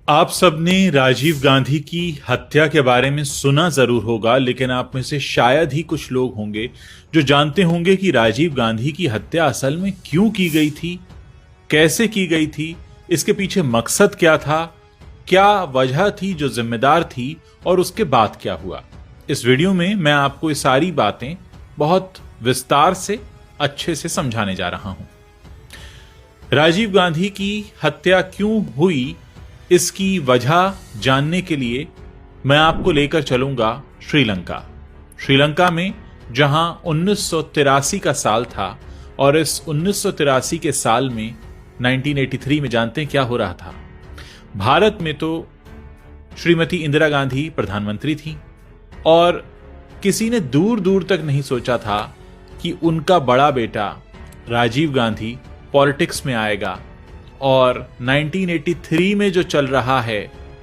आप सबने राजीव गांधी की हत्या के बारे में सुना जरूर होगा, लेकिन आप में से शायद ही कुछ लोग होंगे जो जानते होंगे कि राजीव गांधी की हत्या असल में क्यों की गई थी, कैसे की गई थी, इसके पीछे मकसद क्या था, क्या वजह थी जो जिम्मेदार थी और उसके बाद क्या हुआ। इस वीडियो में मैं आपको ये सारी बातें बहुत विस्तार से अच्छे से समझाने जा रहा हूं। राजीव गांधी की हत्या क्यों हुई, इसकी वजह जानने के लिए मैं आपको लेकर चलूंगा श्रीलंका में, जहां 1983 का साल था। और इस 1983 के साल में 1983 में जानते हैं क्या हो रहा था। भारत में तो श्रीमती इंदिरा गांधी प्रधानमंत्री थी और किसी ने दूर दूर तक नहीं सोचा था कि उनका बड़ा बेटा राजीव गांधी पॉलिटिक्स में आएगा और 1983 में जो चल रहा है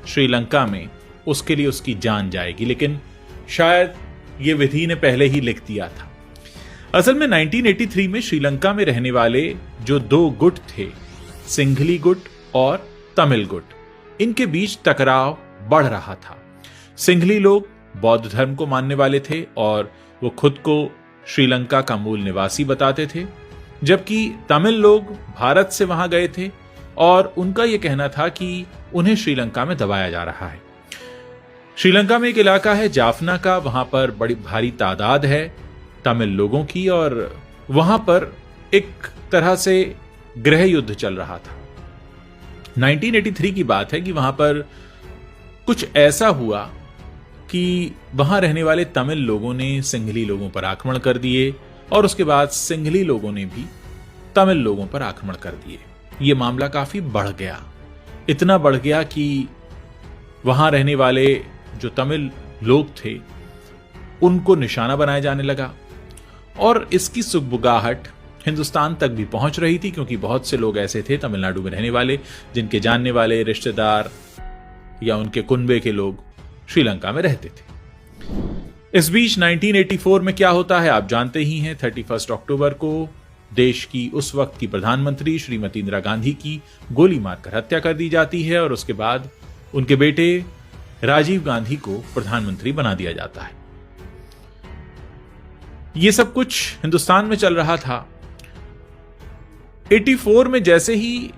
श्रीलंका में, उसके लिए उसकी जान जाएगी। लेकिन शायद ये विधि ने पहले ही लिख दिया था। असल में 1983 में श्रीलंका में रहने वाले जो दो गुट थे, सिंघली गुट और तमिल गुट, इनके बीच टकराव बढ़ रहा था। सिंघली लोग बौद्ध धर्म को मानने वाले थे और वो खुद को श्रीलंका का मूल निवासी बताते थे, जबकि तमिल लोग भारत से वहां गए थे और उनका यह कहना था कि उन्हें श्रीलंका में दबाया जा रहा है। श्रीलंका में एक इलाका है जाफना का, वहां पर बड़ी भारी तादाद है तमिल लोगों की और वहां पर एक तरह से गृह युद्ध चल रहा था। 1983 की बात है कि वहां पर कुछ ऐसा हुआ कि वहां रहने वाले तमिल लोगों ने सिंघली लोगों पर आक्रमण कर दिए और उसके बाद सिंघली लोगों ने भी तमिल लोगों पर आक्रमण कर दिए। यह मामला काफी बढ़ गया, इतना बढ़ गया कि वहां रहने वाले जो तमिल लोग थे उनको निशाना बनाया जाने लगा और इसकी सुगबुगाहट हिंदुस्तान तक भी पहुंच रही थी, क्योंकि बहुत से लोग ऐसे थे तमिलनाडु में रहने वाले जिनके जानने वाले रिश्तेदार या उनके कुनबे के लोग श्रीलंका में रहते थे। इस बीच 1984 में क्या होता है आप जानते ही हैं। 31 अक्टूबर को देश की उस वक्त की प्रधानमंत्री श्रीमती इंदिरा गांधी की गोली मारकर हत्या कर दी जाती है और उसके बाद उनके बेटे राजीव गांधी को प्रधानमंत्री बना दिया जाता है। यह सब कुछ हिंदुस्तान में चल रहा था। 84 में जैसे ही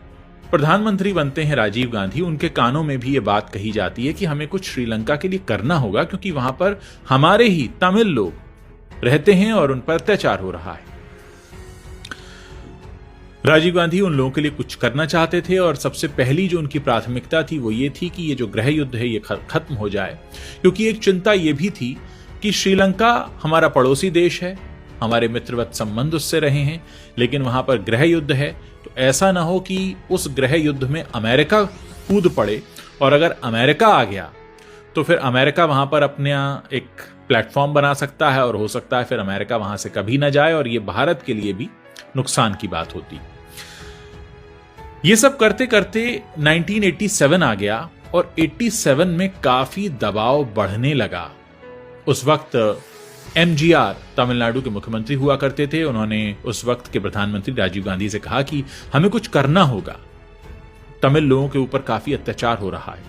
प्रधानमंत्री बनते हैं राजीव गांधी, उनके कानों में भी यह बात कही जाती है कि हमें कुछ श्रीलंका के लिए करना होगा, क्योंकि वहां पर हमारे ही तमिल लोग रहते हैं और उन पर अत्याचार हो रहा है। राजीव गांधी उन लोगों के लिए कुछ करना चाहते थे और सबसे पहली जो उनकी प्राथमिकता थी वो ये थी कि ये जो गृह युद्ध है ये खत्म हो जाए, क्योंकि एक चिंता ये भी थी कि श्रीलंका हमारा पड़ोसी देश है, हमारे मित्रवत संबंध उससे रहे हैं, लेकिन वहां पर गृह युद्ध है तो ऐसा ना हो कि उस गृह युद्ध में अमेरिका कूद पड़े और अगर अमेरिका आ गया तो फिर अमेरिका वहां पर अपना एक प्लेटफॉर्म बना सकता है और हो सकता है फिर अमेरिका वहां से कभी ना जाए और ये भारत के लिए भी नुकसान की बात होती। ये सब करते करते 1987 आ गया और 87 में काफी दबाव बढ़ने लगा। उस वक्त एमजीआर तमिलनाडु के मुख्यमंत्री हुआ करते थे। उन्होंने उस वक्त के प्रधानमंत्री राजीव गांधी से कहा कि हमें कुछ करना होगा, तमिल लोगों के ऊपर काफी अत्याचार हो रहा है।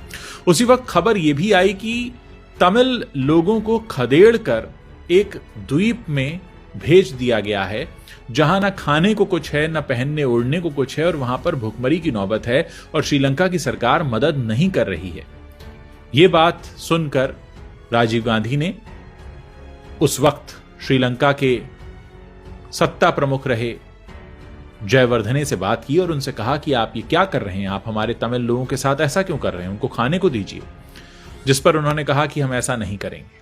उसी वक्त खबर यह भी आई कि तमिल लोगों को खदेड़ कर एक द्वीप में भेज दिया गया है, जहां ना खाने को कुछ है, ना पहनने ओढ़ने को कुछ है और वहां पर भुखमरी की नौबत है और श्रीलंका की सरकार मदद नहीं कर रही है। यह बात सुनकर राजीव गांधी ने उस वक्त श्रीलंका के सत्ता प्रमुख रहे जयवर्धने से बात की और उनसे कहा कि आप ये क्या कर रहे हैं, आप हमारे तमिल लोगों के साथ ऐसा क्यों कर रहे हैं, उनको खाने को दीजिए। जिस पर उन्होंने कहा कि हम ऐसा नहीं करेंगे।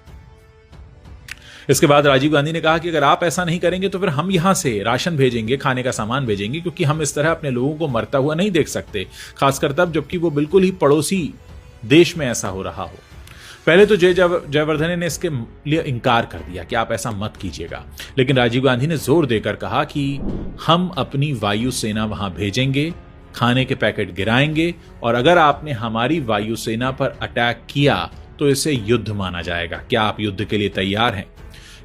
इसके बाद राजीव गांधी ने कहा कि अगर आप ऐसा नहीं करेंगे तो फिर हम यहां से राशन भेजेंगे, खाने का सामान भेजेंगे, क्योंकि हम इस तरह अपने लोगों को मरता हुआ नहीं देख सकते, खासकर तब जबकि वो बिल्कुल ही पड़ोसी देश में ऐसा हो रहा हो। पहले तो जयवर्धने ने इसके लिए इंकार कर दिया कि आप ऐसा मत कीजिएगा, लेकिन राजीव गांधी ने जोर देकर कहा कि हम अपनी वायुसेना वहां भेजेंगे, खाने के पैकेट गिराएंगे और अगर आपने हमारी वायुसेना पर अटैक किया तो इसे युद्ध माना जाएगा। क्या आप युद्ध के लिए तैयार हैं?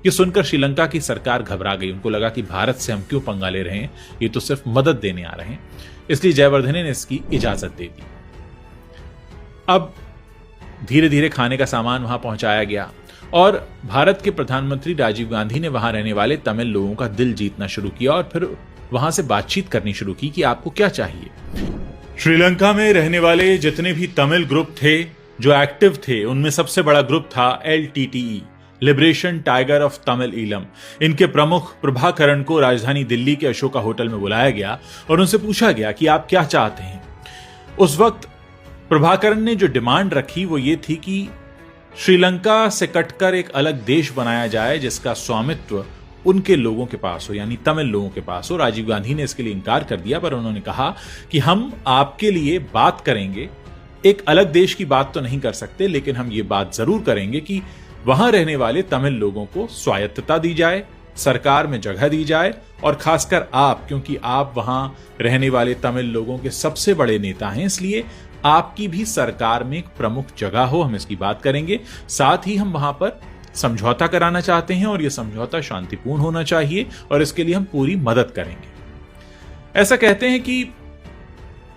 ये सुनकर श्रीलंका की सरकार घबरा गई। उनको लगा कि भारत से हम क्यों पंगा ले रहे हैं, ये तो सिर्फ मदद देने आ रहे हैं। इसलिए जयवर्धने ने इसकी इजाजत दे दी। अब धीरे धीरे खाने का सामान वहां पहुंचाया गया और भारत के प्रधानमंत्री राजीव गांधी ने वहां रहने वाले तमिल लोगों का दिल जीतना शुरू किया और फिर वहां से बातचीत करनी शुरू की कि आपको क्या चाहिए। श्रीलंका में रहने वाले जितने भी तमिल ग्रुप थे जो एक्टिव थे, उनमें सबसे बड़ा ग्रुप था LTTE, liberation tiger of Tamil Eelam. इनके प्रमुख प्रभाकरण को राजधानी दिल्ली के अशोका होटल में बुलाया गया और उनसे पूछा गया कि आप क्या चाहते हैं। उस वक्त प्रभाकरण ने जो डिमांड रखी वो ये थी कि श्रीलंका से कटकर एक अलग देश बनाया जाए जिसका स्वामित्व उनके लोगों के पास हो, यानी तमिल लोगों के पास हो। राजीव गांधी ने इसके लिए इनकार कर दिया, पर उन्होंने कहा कि हम आपके लिए बात करेंगे, एक अलग देश की बात तो नहीं कर सकते, लेकिन हम ये बात जरूर करेंगे कि वहां रहने वाले तमिल लोगों को स्वायत्तता दी जाए, सरकार में जगह दी जाए, और खासकर आप, क्योंकि आप वहां रहने वाले तमिल लोगों के सबसे बड़े नेता हैं, इसलिए आपकी भी सरकार में एक प्रमुख जगह हो। हम इसकी बात करेंगे। साथ ही हम वहां पर समझौता कराना चाहते हैं और यह समझौता शांतिपूर्ण होना चाहिए और इसके लिए हम पूरी मदद करेंगे। ऐसा कहते हैं कि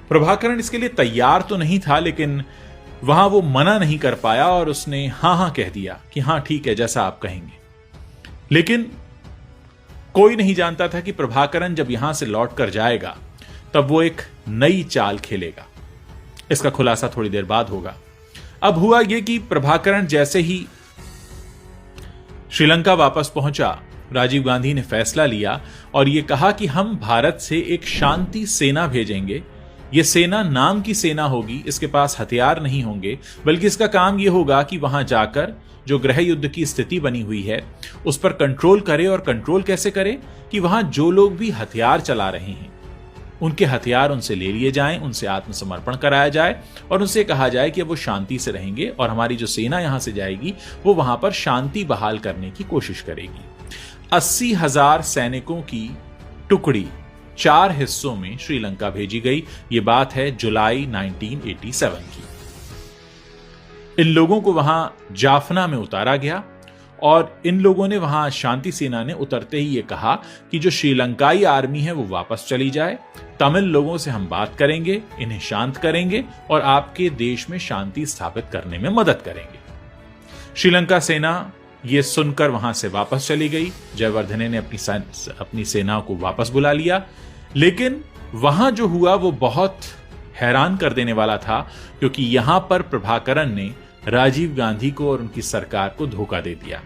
प्रभाकरण इसके लिए तैयार तो नहीं था, लेकिन वहां वो मना नहीं कर पाया और उसने हां कह दिया कि हां ठीक है, जैसा आप कहेंगे। लेकिन कोई नहीं जानता था कि प्रभाकरण जब यहां से लौट कर जाएगा तब वो एक नई चाल खेलेगा। इसका खुलासा थोड़ी देर बाद होगा। अब हुआ यह कि प्रभाकरण जैसे ही श्रीलंका वापस पहुंचा, राजीव गांधी ने फैसला लिया और यह कहा कि हम भारत से एक शांति सेना भेजेंगे। यह सेना नाम की सेना होगी, इसके पास हथियार नहीं होंगे, बल्कि इसका काम यह होगा कि वहां जाकर जो गृह युद्ध की स्थिति बनी हुई है उस पर कंट्रोल करे। और कंट्रोल कैसे करे कि वहां जो लोग भी हथियार चला रहे हैं उनके हथियार उनसे ले लिए जाएं, उनसे आत्मसमर्पण कराया जाए और उनसे कहा जाए कि वो शांति से रहेंगे और हमारी जो सेना यहां से जाएगी वो वहां पर शांति बहाल करने की कोशिश करेगी। 80,000 सैनिकों की टुकड़ी 4 हिस्सों में श्रीलंका भेजी गई। ये बात है जुलाई 1987 की। इन लोगों को वहां जाफना में उतारा गया और इन लोगों ने वहां, शांति सेना ने उतरते ही ये कहा कि जो श्रीलंकाई आर्मी है वो वापस चली जाए, तमिल लोगों से हम बात करेंगे, इन्हें शांत करेंगे और आपके देश में शांति स्थापित करने में मदद करेंगे। श्रीलंका सेना ये सुनकर वहां से वापस चली गई। जयवर्धने ने अपनी सेना को वापस बुला लिया, लेकिन वहां जो हुआ वो बहुत हैरान कर देने वाला था, क्योंकि यहां पर प्रभाकरण ने राजीव गांधी को और उनकी सरकार को धोखा दे दिया।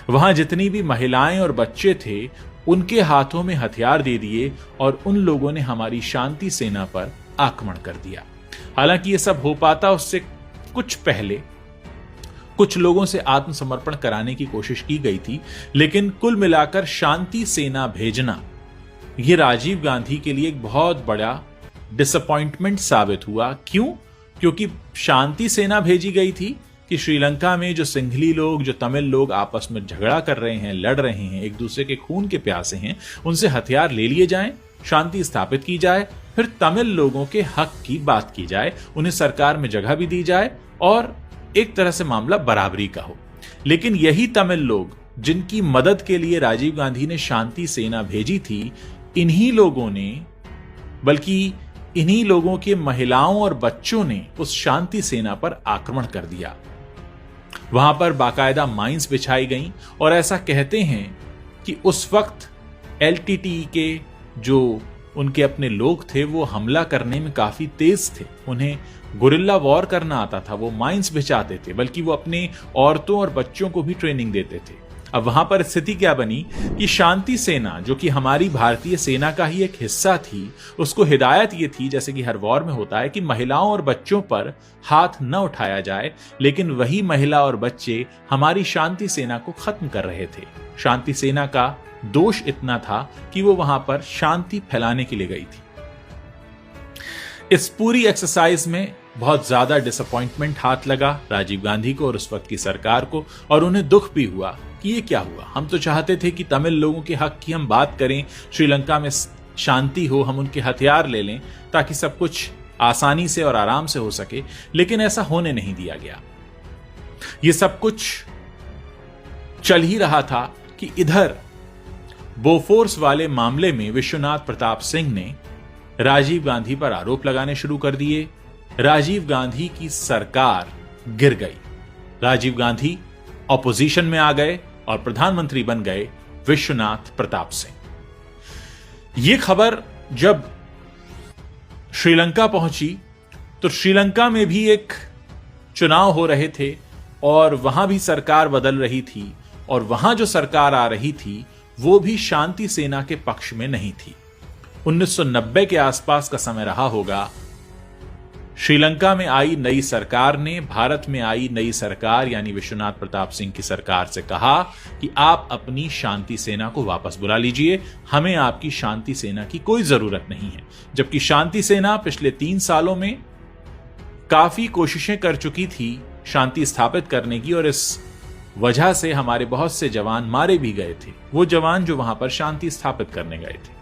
वहां जितनी भी महिलाएं और बच्चे थे उनके हाथों में हथियार दे दिए और उन लोगों ने हमारी शांति सेना पर आक्रमण कर दिया। हालांकि यह सब हो पाता उससे कुछ पहले कुछ लोगों से आत्मसमर्पण कराने की कोशिश की गई थी, लेकिन कुल मिलाकर शांति सेना भेजना यह राजीव गांधी के लिए एक बहुत बड़ा डिसअपॉइंटमेंट साबित हुआ। क्यों? क्योंकि शांति सेना भेजी गई थी कि श्रीलंका में जो सिंघली लोग, जो तमिल लोग आपस में झगड़ा कर रहे हैं, लड़ रहे हैं, एक दूसरे के खून के प्यासे हैं, उनसे हथियार ले लिए जाएं, शांति स्थापित की जाए, फिर तमिल लोगों के हक की बात की जाए, उन्हें सरकार में जगह भी दी जाए और एक तरह से मामला बराबरी का हो। लेकिन यही तमिल लोग जिनकी मदद के लिए राजीव गांधी ने शांति सेना भेजी थी, इन्हीं लोगों ने, बल्कि इन्हीं लोगों के महिलाओं और बच्चों ने उस शांति सेना पर आक्रमण कर दिया। वहां पर बाकायदा माइंस बिछाई गईं और ऐसा कहते हैं कि उस वक्त LTTE के जो उनके अपने लोग थे वो हमला करने में काफी तेज थे। उन्हें गुरिल्ला वॉर करना आता था, वो माइंस बिछाते थे, बल्कि वो अपने औरतों और बच्चों को भी ट्रेनिंग देते थे। अब वहां पर स्थिति क्या बनी कि शांति सेना, जो कि हमारी भारतीय सेना का ही एक हिस्सा थी, उसको हिदायत ये थी, जैसे कि हर वॉर में होता है, कि महिलाओं और बच्चों पर हाथ न उठाया जाए, लेकिन वही महिला और बच्चे हमारी शांति सेना को खत्म कर रहे थे। शांति सेना का दोष इतना था कि वो वहां पर शांति फैलाने के लिए गई थी। इस पूरी एक्सरसाइज में बहुत ज्यादा डिसअपॉइंटमेंट हाथ लगा राजीव गांधी को और उस वक्त की सरकार को, और उन्हें दुख भी हुआ कि ये क्या हुआ। हम तो चाहते थे कि तमिल लोगों के हक की हम बात करें, श्रीलंका में शांति हो, हम उनके हथियार ले लें ताकि सब कुछ आसानी से और आराम से हो सके, लेकिन ऐसा होने नहीं दिया गया। ये सब कुछ चल ही रहा था कि इधर बोफोर्स वाले मामले में विश्वनाथ प्रताप सिंह ने राजीव गांधी पर आरोप लगाने शुरू कर दिए राजीव गांधी की सरकार गिर गई। राजीव गांधी ऑपोजिशन में आ गए और प्रधानमंत्री बन गए विश्वनाथ प्रताप सिंह। यह खबर जब श्रीलंका पहुंची तो श्रीलंका में भी एक चुनाव हो रहे थे और वहां भी सरकार बदल रही थी, और वहां जो सरकार आ रही थी वो भी शांति सेना के पक्ष में नहीं थी। 1990 के आसपास का समय रहा होगा। श्रीलंका में आई नई सरकार ने भारत में आई नई सरकार यानी विश्वनाथ प्रताप सिंह की सरकार से कहा कि आप अपनी शांति सेना को वापस बुला लीजिए, हमें आपकी शांति सेना की कोई जरूरत नहीं है। जबकि शांति सेना पिछले 3 सालों में काफी कोशिशें कर चुकी थी शांति स्थापित करने की, और इस वजह से हमारे बहुत से जवान मारे भी गए थे, वो जवान जो वहां पर शांति स्थापित करने गए थे।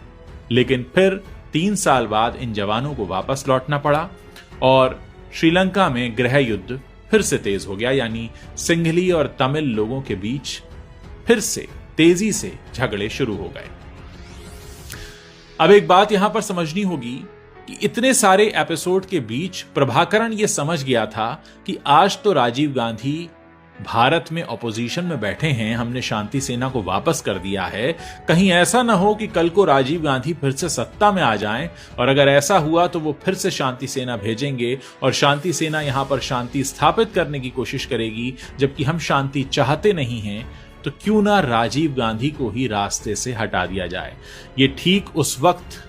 लेकिन फिर 3 साल बाद इन जवानों को वापस लौटना पड़ा और श्रीलंका में गृह युद्ध फिर से तेज हो गया, यानी सिंघली और तमिल लोगों के बीच फिर से तेजी से झगड़े शुरू हो गए। अब एक बात यहां पर समझनी होगी कि इतने सारे एपिसोड के बीच प्रभाकरण यह समझ गया था कि आज तो राजीव गांधी भारत में ऑपोजिशन में बैठे हैं, हमने शांति सेना को वापस कर दिया है, कहीं ऐसा ना हो कि कल को राजीव गांधी फिर से सत्ता में आ जाएं, और अगर ऐसा हुआ तो वो फिर से शांति सेना भेजेंगे और शांति सेना यहां पर शांति स्थापित करने की कोशिश करेगी, जबकि हम शांति चाहते नहीं हैं, तो क्यों ना राजीव गांधी को ही रास्ते से हटा दिया जाए। ये ठीक उस वक्त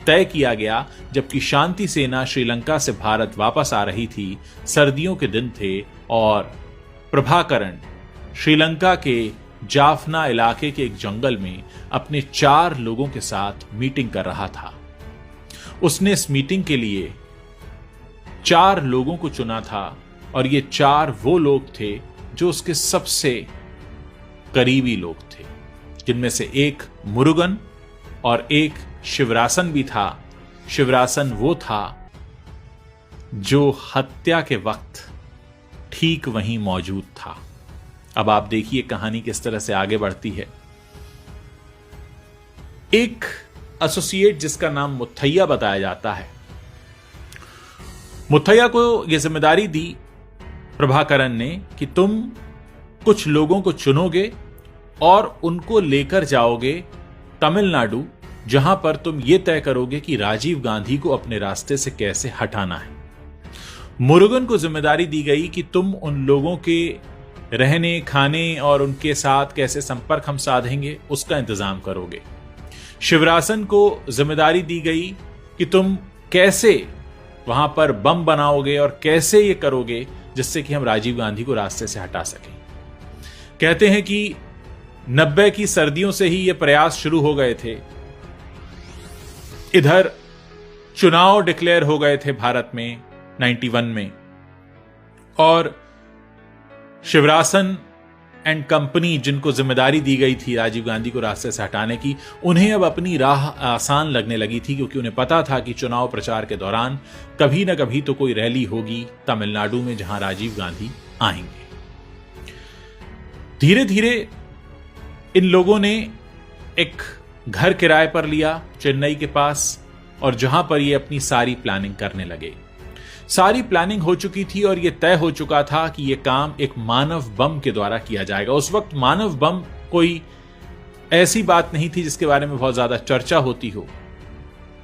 तय किया गया जबकि शांति सेना श्रीलंका से भारत वापस आ रही थी, सर्दियों के दिन थे, और प्रभाकरण श्रीलंका के जाफना इलाके के एक जंगल में अपने 4 लोगों के साथ मीटिंग कर रहा था। उसने इस मीटिंग के लिए 4 लोगों को चुना था, और ये 4 वो लोग थे जो उसके सबसे करीबी लोग थे, जिनमें से एक मुरुगन और एक शिवरासन भी था। शिवरासन वो था जो हत्या के वक्त ठीक वहीं मौजूद था। अब आप देखिए कहानी किस तरह से आगे बढ़ती है। एक एसोसिएट जिसका नाम मुथैया बताया जाता है, मुथैया को यह जिम्मेदारी दी प्रभाकरण ने कि तुम कुछ लोगों को चुनोगे और उनको लेकर जाओगे तमिलनाडु, जहां पर तुम यह तय करोगे कि राजीव गांधी को अपने रास्ते से कैसे हटाना है। मुरुगन को जिम्मेदारी दी गई कि तुम उन लोगों के रहने खाने और उनके साथ कैसे संपर्क हम साधेंगे उसका इंतजाम करोगे। शिवरासन को जिम्मेदारी दी गई कि तुम कैसे वहां पर बम बनाओगे और कैसे ये करोगे जिससे कि हम राजीव गांधी को रास्ते से हटा सकें। कहते हैं कि 90 की सर्दियों से ही ये प्रयास शुरू हो गए थे। इधर चुनाव डिक्लेयर हो गए थे भारत में 91 में, और शिवरासन एंड कंपनी जिनको जिम्मेदारी दी गई थी राजीव गांधी को रास्ते से हटाने की, उन्हें अब अपनी राह आसान लगने लगी थी, क्योंकि उन्हें पता था कि चुनाव प्रचार के दौरान कभी ना कभी तो कोई रैली होगी तमिलनाडु में जहां राजीव गांधी आएंगे। धीरे धीरे इन लोगों ने एक घर किराए पर लिया चेन्नई के पास, और जहां पर ये अपनी सारी प्लानिंग करने लगे। सारी प्लानिंग हो चुकी थी और यह तय हो चुका था कि यह काम एक मानव बम के द्वारा किया जाएगा। उस वक्त मानव बम कोई ऐसी बात नहीं थी जिसके बारे में बहुत ज्यादा चर्चा होती हो,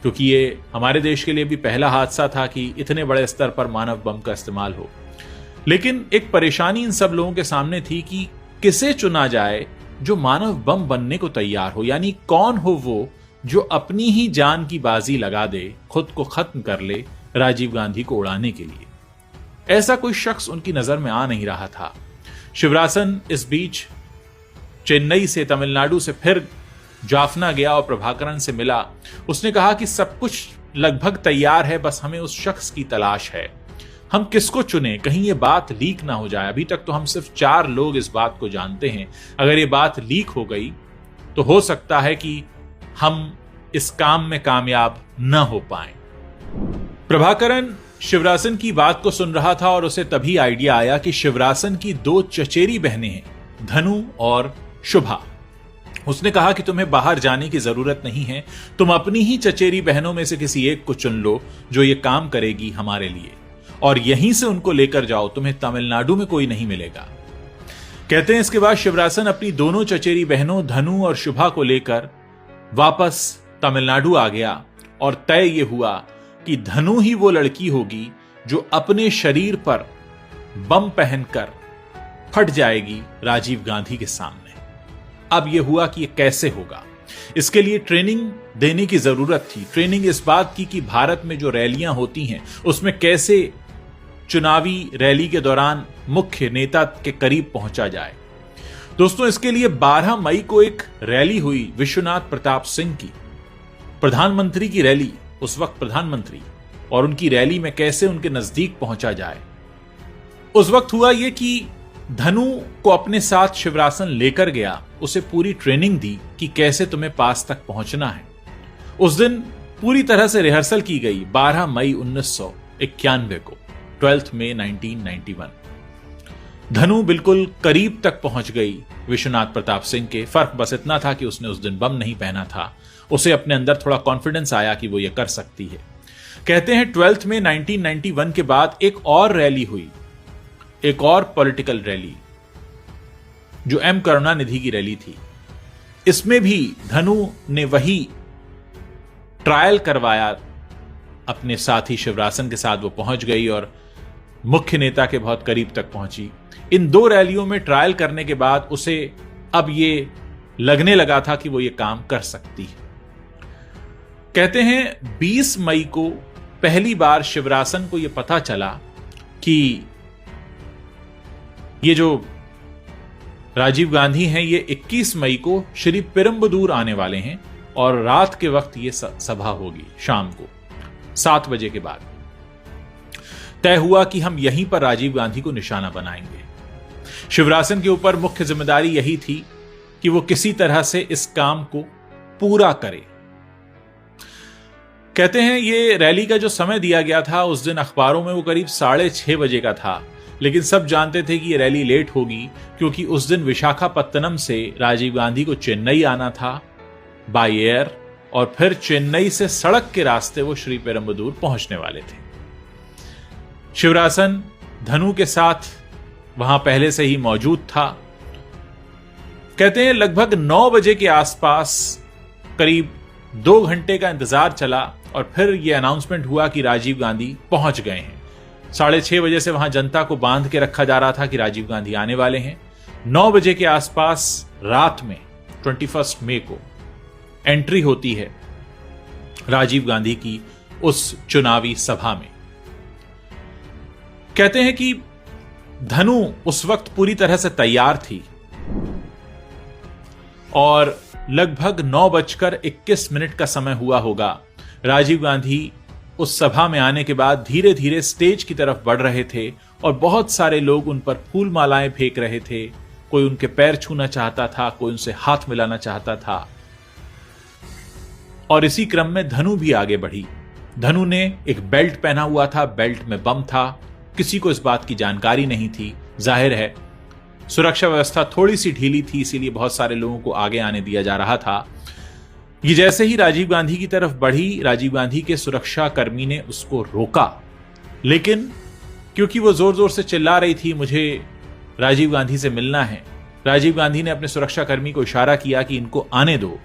क्योंकि ये हमारे देश के लिए भी पहला हादसा था कि इतने बड़े स्तर पर मानव बम का इस्तेमाल हो। लेकिन एक परेशानी इन सब लोगों के सामने थी कि किसे चुना जाए जो मानव बम बनने को तैयार हो, यानी कौन हो वो जो अपनी ही जान की बाजी लगा दे, खुद को खत्म कर ले राजीव गांधी को उड़ाने के लिए। ऐसा कोई शख्स उनकी नजर में आ नहीं रहा था। शिवरासन इस बीच चेन्नई से तमिलनाडु से फिर जाफना गया और प्रभाकरण से मिला। उसने कहा कि सब कुछ लगभग तैयार है, बस हमें उस शख्स की तलाश है। हम किसको चुने, कहीं ये बात लीक ना हो जाए। अभी तक तो हम सिर्फ 4 लोग इस बात को जानते हैं, अगर ये बात लीक हो गई तो हो सकता है कि हम इस काम में कामयाब न हो पाएं। प्रभाकरण शिवरासन की बात को सुन रहा था और उसे तभी आइडिया आया कि शिवरासन की 2 चचेरी बहनें हैं, धनु और शुभा। उसने कहा कि तुम्हें बाहर जाने की जरूरत नहीं है, तुम अपनी ही चचेरी बहनों में से किसी एक को चुन लो जो ये काम करेगी हमारे लिए। और यहीं से उनको लेकर जाओ, तुम्हें तमिलनाडु में कोई नहीं मिलेगा। कहते हैं इसके बाद शिवरासन अपनी दोनों चचेरी बहनों धनु और शुभा को लेकर वापस तमिलनाडु आ गया और तय यह हुआ कि धनु ही वो लड़की होगी जो अपने शरीर पर बम पहनकर फट जाएगी राजीव गांधी के सामने। अब यह हुआ कि यह कैसे होगा, इसके लिए ट्रेनिंग देने की जरूरत थी। ट्रेनिंग इस बात की कि भारत में जो रैलियां होती हैं उसमें कैसे चुनावी रैली के दौरान मुख्य नेता के करीब पहुंचा जाए। दोस्तों, इसके लिए 12 मई को एक रैली हुई विश्वनाथ प्रताप सिंह की, प्रधानमंत्री की रैली, उस वक्त प्रधानमंत्री, और उनकी रैली में कैसे उनके नजदीक पहुंचा जाए। उस वक्त हुआ यह कि धनु को अपने साथ शिवरासन लेकर गया, उसे पूरी ट्रेनिंग दी कि कैसे तुम्हें पास तक पहुंचना है। उस दिन पूरी तरह से रिहर्सल की गई 12 मई 1991 को, 12 मई 1991। धनु बिल्कुल करीब तक पहुंच गई विश्वनाथ प्रताप सिंह के। फर्क बस इतना था कि उसने उस दिन बम नहीं पहना था, उसे अपने अंदर थोड़ा कॉन्फिडेंस आया कि वो ये कर सकती है। कहते हैं 12 मई 1991 के बाद एक और रैली हुई, एक और पॉलिटिकल रैली जो एम करुणानिधि की रैली थी। इसमें भी धनु ने वही ट्रायल करवाया अपने साथी शिवरासन के साथ। वो पहुंच गई और मुख्य नेता के बहुत करीब तक पहुंची। इन दो रैलियों में ट्रायल करने के बाद उसे अब ये लगने लगा था कि वो ये काम कर सकती है। कहते हैं 20 मई को पहली बार शिवरासन को यह पता चला कि ये जो राजीव गांधी हैं ये 21 मई को श्री पेरुम्बदूर आने वाले हैं और रात के वक्त ये सभा होगी, शाम को 7 बजे के बाद। तय हुआ कि हम यहीं पर राजीव गांधी को निशाना बनाएंगे। शिवरासन के ऊपर मुख्य जिम्मेदारी यही थी कि वो किसी तरह से इस काम को पूरा करे। कहते हैं ये रैली का जो समय दिया गया था उस दिन अखबारों में वो करीब 6:30 बजे का था, लेकिन सब जानते थे कि ये रैली लेट होगी क्योंकि उस दिन विशाखापत्तनम से राजीव गांधी को चेन्नई आना था बाय एयर, और फिर चेन्नई से सड़क के रास्ते वो श्री पेरुम्बदूर पहुंचने वाले थे। शिवरासन धनु के साथ वहां पहले से ही मौजूद था। कहते हैं लगभग 9 बजे के आसपास करीब 2 घंटे का इंतजार चला और फिर यह अनाउंसमेंट हुआ कि राजीव गांधी पहुंच गए हैं। 6:30 बजे से वहां जनता को बांध के रखा जा रहा था कि राजीव गांधी आने वाले हैं। 9 बजे के आसपास रात में 21 मई को एंट्री होती है राजीव गांधी की उस चुनावी सभा में। कहते हैं कि धनु उस वक्त पूरी तरह से तैयार थी और लगभग 9:21 का समय हुआ होगा। राजीव गांधी उस सभा में आने के बाद धीरे धीरे स्टेज की तरफ बढ़ रहे थे और बहुत सारे लोग उन पर फूल मालाएं फेंक रहे थे। कोई उनके पैर छूना चाहता था, कोई उनसे हाथ मिलाना चाहता था, और इसी क्रम में धनु भी आगे बढ़ी। धनु ने एक बेल्ट पहना हुआ था, बेल्ट में बम था। किसी को इस बात की जानकारी नहीं थी। जाहिर है सुरक्षा व्यवस्था थोड़ी सी ढीली थी, इसीलिए बहुत सारे लोगों को आगे आने दिया जा रहा था। ये जैसे ही राजीव गांधी की तरफ बढ़ी, राजीव गांधी के सुरक्षा कर्मी ने उसको रोका, लेकिन क्योंकि वो जोर जोर से चिल्ला रही थी मुझे राजीव गांधी से मिलना है, राजीव गांधी ने अपने सुरक्षा कर्मी को इशारा किया कि इनको आने दो।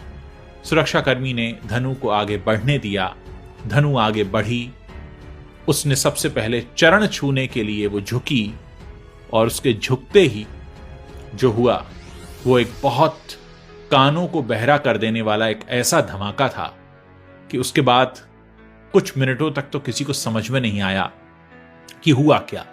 सुरक्षा कर्मी ने धनु को आगे बढ़ने दिया। धनु आगे बढ़ी। उसने सबसे पहले चरण छूने के लिए वो झुकी और उसके झुकते ही जो हुआ वो एक बहुत कानों को बहरा कर देने वाला एक ऐसा धमाका था कि उसके बाद कुछ मिनटों तक तो किसी को समझ में नहीं आया कि हुआ क्या।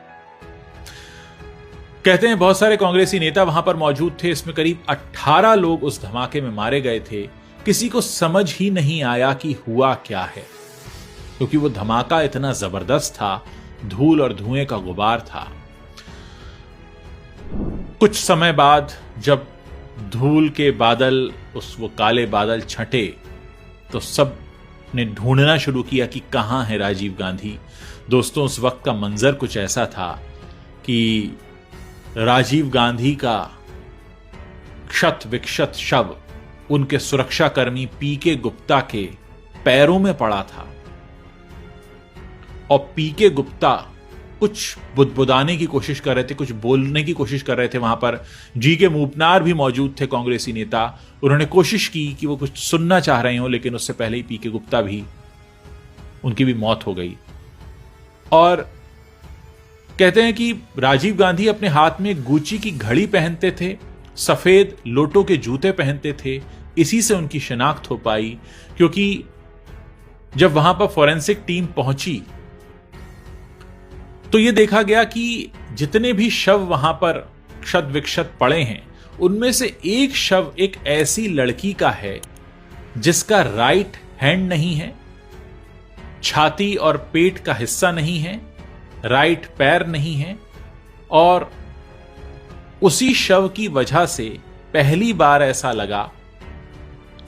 कहते हैं बहुत सारे कांग्रेसी नेता वहां पर मौजूद थे। इसमें करीब 18 लोग उस धमाके में मारे गए थे। किसी को समझ ही नहीं आया कि हुआ क्या है, क्योंकि वो धमाका इतना जबरदस्त था, धूल और धुएं का गुबार था। कुछ समय बाद जब धूल के बादल वो काले बादल छंटे तो सब ने ढूंढना शुरू किया कि कहां है राजीव गांधी। दोस्तों, उस वक्त का मंजर कुछ ऐसा था कि राजीव गांधी का क्षत विक्षत शव उनके सुरक्षाकर्मी पीके गुप्ता के पैरों में पड़ा था और पीके गुप्ता कुछ बुदबुदाने की कोशिश कर रहे थे, कुछ बोलने की कोशिश कर रहे थे। वहां पर जी.के. मूपनार भी मौजूद थे, कांग्रेसी नेता। उन्होंने कोशिश की कि वो कुछ सुनना चाह रहे हो, लेकिन उससे पहले ही पी.के. गुप्ता भी, उनकी भी मौत हो गई। और कहते हैं कि राजीव गांधी अपने हाथ में गुची की घड़ी पहनते थे, सफेद लोटो के जूते पहनते थे। इसी से उनकी शिनाख्त हो पाई, क्योंकि जब वहां पर फॉरेंसिक टीम पहुंची तो यह देखा गया कि जितने भी शव वहां पर क्षत विक्षत पड़े हैं, उनमें से एक शव एक ऐसी लड़की का है जिसका राइट हैंड नहीं है, छाती और पेट का हिस्सा नहीं है, राइट पैर नहीं है। और उसी शव की वजह से पहली बार ऐसा लगा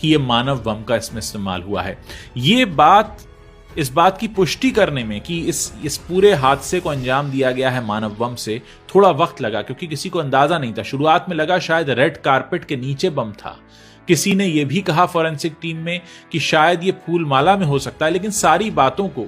कि यह मानव बम का इसमें इस्तेमाल हुआ है। यह बात, इस बात की पुष्टि करने में कि इस पूरे हादसे को अंजाम दिया गया है मानव बम से, थोड़ा वक्त लगा, क्योंकि किसी को अंदाजा नहीं था। शुरुआत में लगा शायद रेड कारपेट के नीचे बम था। किसी ने यह भी कहा फॉरेंसिक टीम में कि शायद यह फूल माला में हो सकता है, लेकिन सारी बातों को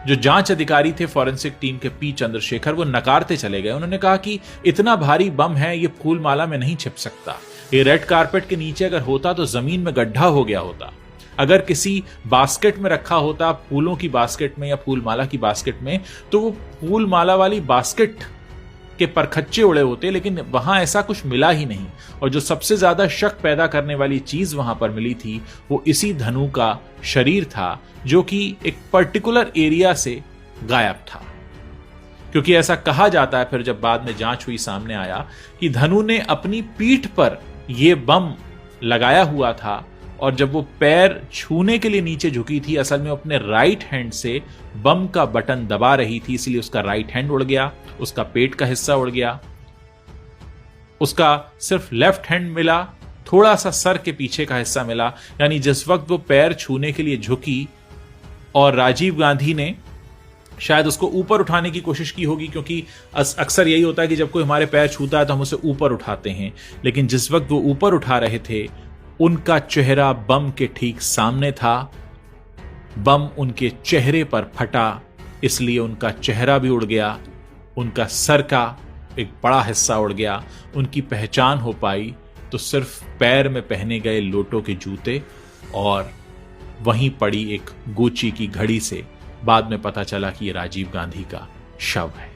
जो जांच अधिकारी थे फॉरेंसिक टीम के पी चंद्रशेखर, वो नकारते चले गए। उन्होंने कहा कि इतना भारी बम है, यह फूल माला में नहीं छिप सकता। ये रेड कारपेट के नीचे अगर होता तो जमीन में गड्ढा हो गया होता। अगर किसी बास्केट में रखा होता, फूलों की बास्केट में या फूल माला की बास्केट में, तो वो फूल माला वाली बास्केट के परखच्चे उड़े होते, लेकिन वहां ऐसा कुछ मिला ही नहीं। और जो सबसे ज्यादा शक पैदा करने वाली चीज वहां पर मिली थी, वो इसी धनु का शरीर था, जो कि एक पर्टिकुलर एरिया से गायब था। क्योंकि ऐसा कहा जाता है, फिर जब बाद में जांच हुई, सामने आया कि धनु ने अपनी पीठ पर यह बम लगाया हुआ था, और जब वो पैर छूने के लिए नीचे झुकी थी, असल में अपने राइट हैंड से बम का बटन दबा रही थी, इसलिए उसका राइट हैंड उड़ गया, उसका पेट का हिस्सा उड़ गया, उसका सिर्फ लेफ्ट हैंड मिला, थोड़ा सा सर के पीछे का हिस्सा मिला। यानी जिस वक्त वो पैर छूने के लिए झुकी और राजीव गांधी ने शायद उसको ऊपर उठाने की कोशिश की होगी, क्योंकि अक्सर यही होता है कि जब कोई हमारे पैर छूता है तो हम उसे ऊपर उठाते हैं, लेकिन जिस वक्त वो ऊपर उठा रहे थे, उनका चेहरा बम के ठीक सामने था। बम उनके चेहरे पर फटा, इसलिए उनका चेहरा भी उड़ गया, उनका सर का एक बड़ा हिस्सा उड़ गया। उनकी पहचान हो पाई तो सिर्फ पैर में पहने गए लोटो के जूते और वहीं पड़ी एक गुची की घड़ी से बाद में पता चला कि यह राजीव गांधी का शव है।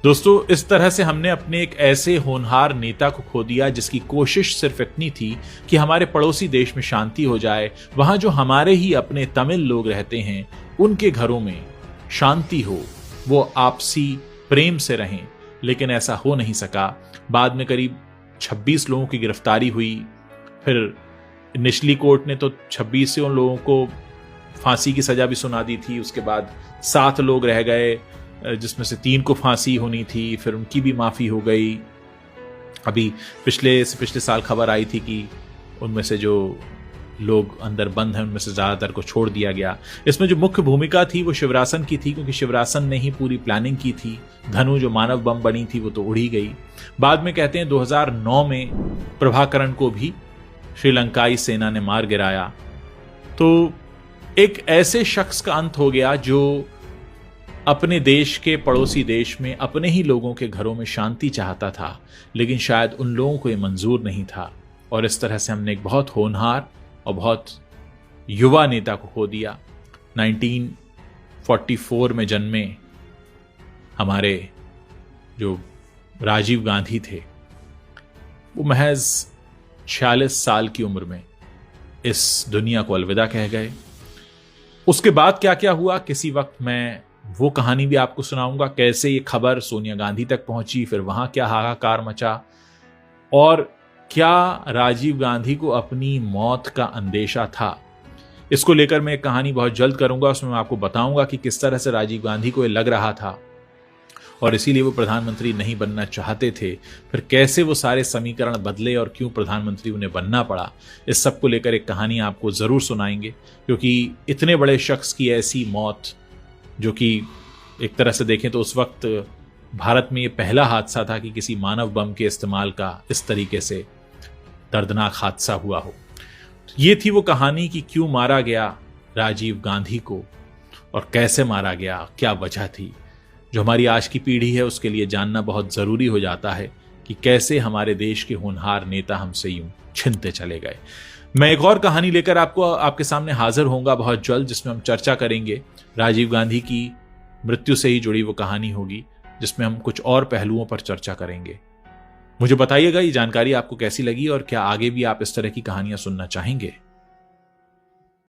दोस्तों, इस तरह से हमने अपने एक ऐसे होनहार नेता को खो दिया जिसकी कोशिश सिर्फ इतनी थी कि हमारे पड़ोसी देश में शांति हो जाए, वहां जो हमारे ही अपने तमिल लोग रहते हैं उनके घरों में शांति हो, वो आपसी प्रेम से रहें, लेकिन ऐसा हो नहीं सका। बाद में करीब 26 लोगों की गिरफ्तारी हुई, फिर निचली कोर्ट ने तो 26 लोगों को फांसी की सजा भी सुना दी थी। उसके बाद 7 लोग रह गए, जिसमें से 3 को फांसी होनी थी, फिर उनकी भी माफी हो गई। अभी पिछले साल खबर आई थी कि उनमें से जो लोग अंदर बंद हैं उनमें से ज्यादातर को छोड़ दिया गया। इसमें जो मुख्य भूमिका थी वो शिवरासन की थी, क्योंकि शिवरासन ने ही पूरी प्लानिंग की थी। धनु जो मानव बम बनी थी वो तो उड़ी गई। बाद में कहते हैं 2009 में प्रभाकरण को भी श्रीलंकाई सेना ने मार गिराया। तो एक ऐसे शख्स का अंत हो गया जो अपने देश के पड़ोसी देश में अपने ही लोगों के घरों में शांति चाहता था, लेकिन शायद उन लोगों को यह मंजूर नहीं था। और इस तरह से हमने एक बहुत होनहार और बहुत युवा नेता को खो दिया। 1944 में जन्मे हमारे जो राजीव गांधी थे, वो महज 46 साल की उम्र में इस दुनिया को अलविदा कह गए। उसके बाद क्या क्या हुआ, किसी वक्त मैं वो कहानी भी आपको सुनाऊंगा, कैसे ये खबर सोनिया गांधी तक पहुंची, फिर वहां क्या हाहाकार मचा, और क्या राजीव गांधी को अपनी मौत का अंदेशा था। इसको लेकर मैं एक कहानी बहुत जल्द करूंगा, उसमें मैं आपको बताऊंगा कि किस तरह से राजीव गांधी को ये लग रहा था और इसीलिए वो प्रधानमंत्री नहीं बनना चाहते थे, फिर कैसे वो सारे समीकरण बदले और क्यों प्रधानमंत्री उन्हें बनना पड़ा। इस सब को लेकर एक कहानी आपको जरूर सुनाएंगे, क्योंकि इतने बड़े शख्स की ऐसी मौत, जो कि एक तरह से देखें तो उस वक्त भारत में ये पहला हादसा था कि किसी मानव बम के इस्तेमाल का इस तरीके से दर्दनाक हादसा हुआ हो। ये थी वो कहानी कि क्यों मारा गया राजीव गांधी को और कैसे मारा गया, क्या वजह थी। जो हमारी आज की पीढ़ी है उसके लिए जानना बहुत जरूरी हो जाता है कि कैसे हमारे देश के होनहार नेता हमसे यूं छिनते चले गए। मैं एक और कहानी लेकर आपके सामने हाजिर होऊंगा बहुत जल्द, जिसमें हम चर्चा करेंगे राजीव गांधी की मृत्यु से ही जुड़ी वो कहानी होगी, जिसमें हम कुछ और पहलुओं पर चर्चा करेंगे। मुझे बताइएगा ये जानकारी आपको कैसी लगी और क्या आगे भी आप इस तरह की कहानियां सुनना चाहेंगे।